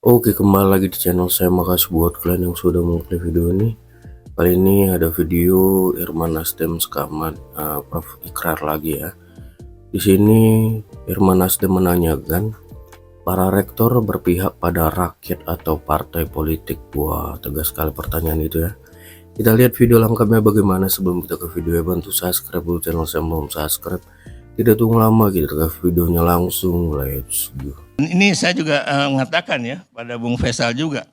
Oke, kembali lagi di channel saya. Makasih buat kalian yang sudah mengklik video ini. Kali ini ada video Irman Nasdem Sekamat Prof Ikrar lagi ya. Di sini Irman Nasdem menanyakan, para rektor berpihak pada rakyat atau partai politik? Wah, tegas sekali pertanyaan itu ya. Kita lihat video lengkapnya bagaimana. Sebelum kita ke video, bantu subscribe dulu channel saya, belum subscribe. Tidak tunggu lama, kita ke videonya langsung. Let's go. Ini saya juga mengatakan ya pada Bung Faisal juga.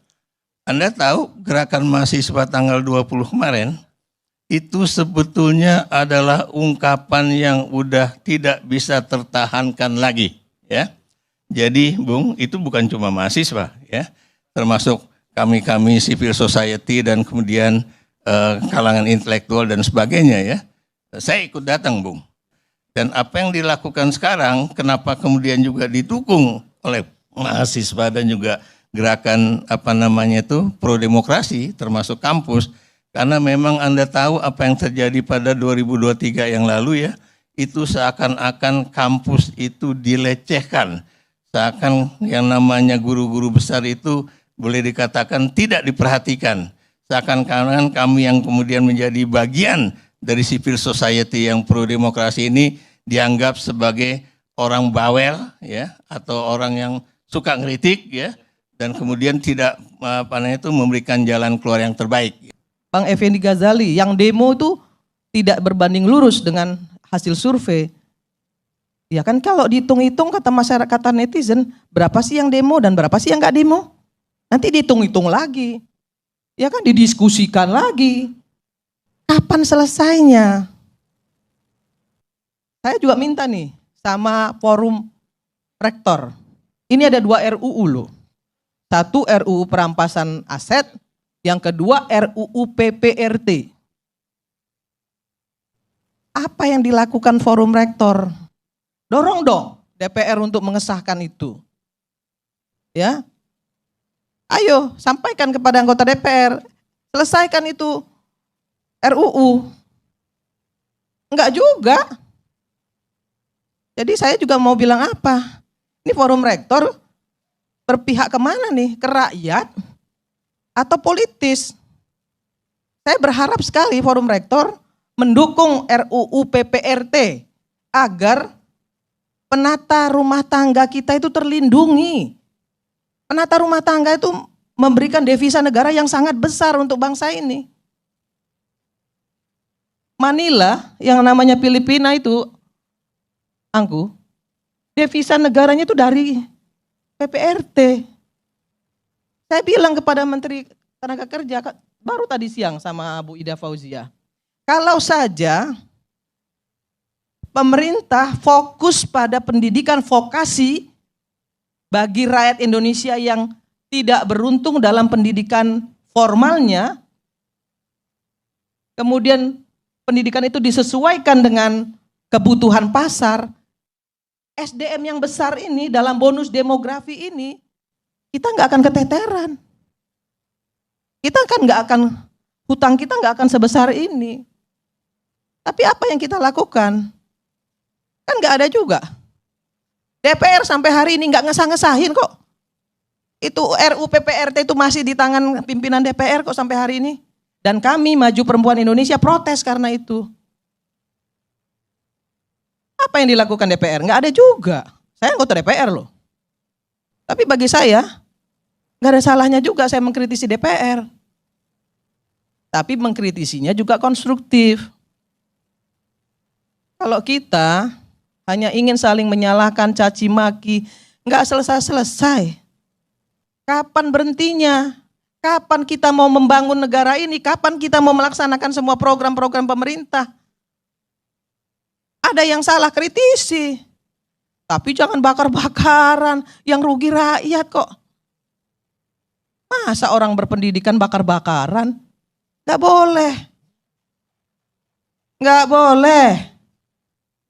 Anda tahu gerakan mahasiswa tanggal 20 kemarin itu sebetulnya adalah ungkapan yang udah tidak bisa tertahankan lagi ya. Jadi Bung, itu bukan cuma mahasiswa ya, termasuk kami civil society dan kemudian kalangan intelektual dan sebagainya ya. Saya ikut datang Bung. Dan apa yang dilakukan sekarang, kenapa kemudian juga didukung oleh mahasiswa dan juga gerakan pro demokrasi termasuk kampus, karena memang Anda tahu apa yang terjadi pada 2023 yang lalu ya, itu seakan-akan kampus itu dilecehkan, seakan yang namanya guru-guru besar itu boleh dikatakan tidak diperhatikan, seakan-akan kami yang kemudian menjadi bagian dari civil society yang pro demokrasi ini dianggap sebagai orang bawel ya, atau orang yang suka ngeritik ya, dan kemudian tidak memberikan jalan keluar yang terbaik. Bang Effendi Ghazali, yang demo itu tidak berbanding lurus dengan hasil survei. Ya kan, kalau dihitung-hitung kata masyarakat, kata netizen, berapa sih yang demo dan berapa sih yang nggak demo? Nanti dihitung-hitung lagi, ya kan, didiskusikan lagi. Kapan selesainya? Saya juga minta nih sama forum rektor. Ini ada 2 RUU loh. Satu RUU perampasan aset, yang kedua RUU PPRT. Apa yang dilakukan forum rektor? Dorong dong DPR untuk mengesahkan itu. Ya. Ayo sampaikan kepada anggota DPR, selesaikan itu RUU. Enggak juga. Jadi saya juga mau bilang apa? Ini forum rektor berpihak kemana nih? Ke rakyat atau politis? Saya berharap sekali forum rektor mendukung RUU PPRT agar penata rumah tangga kita itu terlindungi. Penata rumah tangga itu memberikan devisa negara yang sangat besar untuk bangsa ini. Manila yang namanya Filipina itu, Angku, devisa negaranya itu dari PPRT. Saya bilang kepada Menteri Tenaga Kerja, baru tadi siang sama Bu Ida Fauzia, kalau saja pemerintah fokus pada pendidikan vokasi bagi rakyat Indonesia yang tidak beruntung dalam pendidikan formalnya, kemudian pendidikan itu disesuaikan dengan kebutuhan pasar, SDM yang besar ini dalam bonus demografi ini, kita nggak akan keteteran. Kita kan nggak akan, hutang kita nggak akan sebesar ini. Tapi apa yang kita lakukan? Kan nggak ada juga. DPR sampai hari ini nggak ngesah-ngesahin kok. Itu RUU PPRT itu masih di tangan pimpinan DPR kok sampai hari ini. Dan kami Maju Perempuan Indonesia protes karena itu. Apa yang dilakukan DPR? Nggak ada juga. Saya anggota DPR loh. Tapi bagi saya, nggak ada salahnya juga saya mengkritisi DPR. Tapi mengkritisinya juga konstruktif. Kalau kita hanya ingin saling menyalahkan, caci maki, nggak selesai-selesai. Kapan berhentinya? Kapan kita mau membangun negara ini? Kapan kita mau melaksanakan semua program-program pemerintah? Ada yang salah, kritisi. Tapi jangan bakar-bakaran, yang rugi rakyat kok. Masa orang berpendidikan bakar-bakaran? Gak boleh. Gak boleh.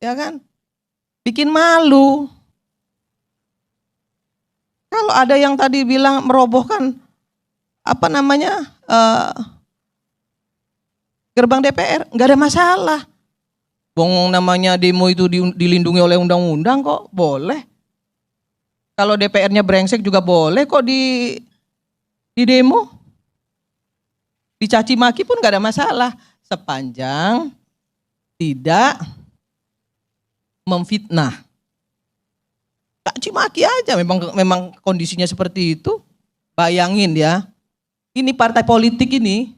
Ya kan? Bikin malu. Kalau ada yang tadi bilang merobohkan gerbang DPR, gak ada masalah. Wong namanya demo itu dilindungi oleh undang-undang kok, boleh. Kalau DPR-nya brengsek juga boleh kok di demo. Dicaci maki pun gak ada masalah. Sepanjang tidak memfitnah. Caci maki aja, memang kondisinya seperti itu. Bayangin ya, ini partai politik ini,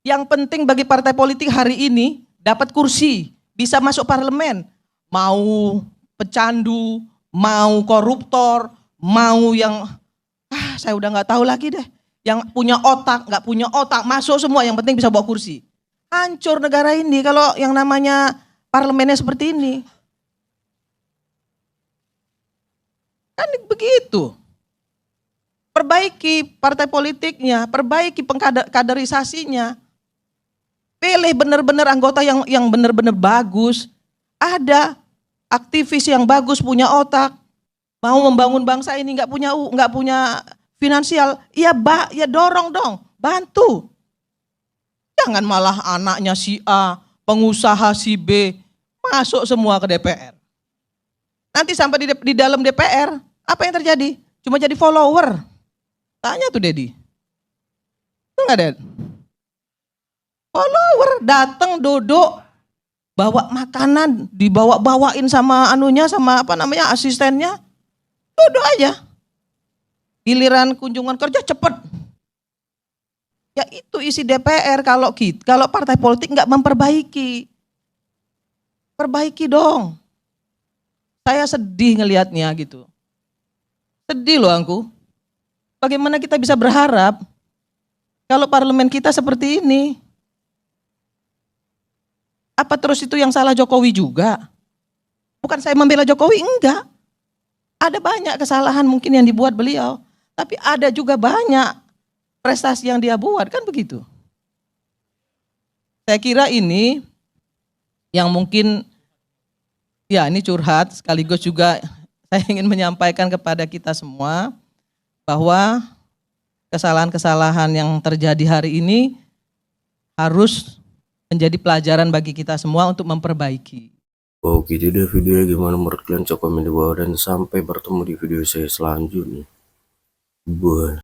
yang penting bagi partai politik hari ini dapat kursi, bisa masuk parlemen. Mau pecandu, mau koruptor, mau yang saya udah nggak tahu lagi deh. Yang punya otak, nggak punya otak, masuk semua. Yang penting bisa bawa kursi. Hancur negara ini kalau yang namanya parlemennya seperti ini. Kan begitu. Perbaiki partai politiknya, perbaiki kaderisasinya. Pilih benar-benar anggota yang benar-benar bagus. Ada aktivis yang bagus, punya otak, mau membangun bangsa ini, nggak punya finansial, ya dorong dong, bantu. Jangan malah anaknya si A, pengusaha si B, masuk semua ke DPR. Nanti sampai di dalam DPR, apa yang terjadi? Cuma jadi follower. Tanya tuh Dedi. Itu nggak, Ded? Follower datang duduk, bawa makanan, dibawain sama sama asistennya. Duduk aja. Giliran kunjungan kerja cepet. Ya itu isi DPR kalau partai politik nggak memperbaiki. Perbaiki dong. Saya sedih ngelihatnya gitu. Sedih loh aku. Bagaimana kita bisa berharap kalau parlemen kita seperti ini? Apa terus itu yang salah Jokowi juga? Bukan saya membela Jokowi, enggak. Ada banyak kesalahan mungkin yang dibuat beliau. Tapi ada juga banyak prestasi yang dia buat, kan begitu. Saya kira ini yang mungkin, ya ini curhat, sekaligus juga saya ingin menyampaikan kepada kita semua bahwa kesalahan-kesalahan yang terjadi hari ini harus menjadi pelajaran bagi kita semua untuk memperbaiki. Oh gitu deh videonya, gimana menurut kalian? Cok komen di bawah dan sampai bertemu di video saya selanjutnya. Bye.